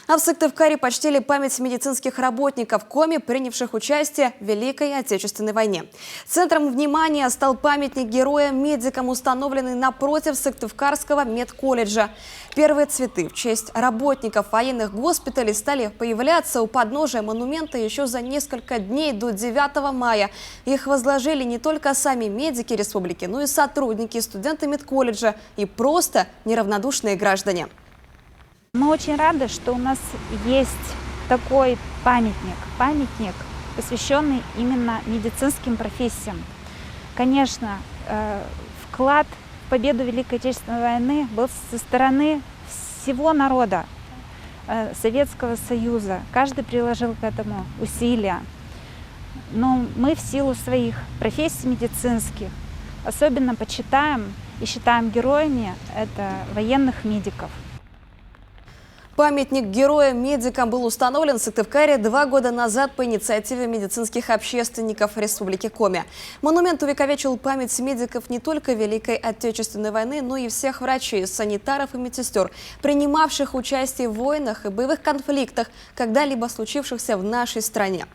А в Сыктывкаре почтили память медицинских работников Коми, принявших участие в Великой Отечественной войне. Центром внимания стал памятник героям-медикам, установленный напротив Сыктывкарского медколледжа. Первые цветы в честь работников военных госпиталей стали появляться у подножия монумента еще за несколько дней до 9 мая. Их возложили не только сами медики республики, но и сотрудники, студенты медколледжа и просто неравнодушные граждане. Мы очень рады, что у нас есть такой памятник, посвященный именно медицинским профессиям. Конечно, вклад в победу Великой Отечественной войны был со стороны всего народа Советского Союза. Каждый приложил к этому усилия. Но мы в силу своих профессий медицинских особенно почитаем и считаем героями это военных медиков. Памятник героям-медикам был установлен в Сыктывкаре 2 года назад по инициативе медицинских общественников Республики Коми. Монумент увековечил память медиков не только Великой Отечественной войны, но и всех врачей, санитаров и медсестер, принимавших участие в войнах и боевых конфликтах, когда-либо случившихся в нашей стране.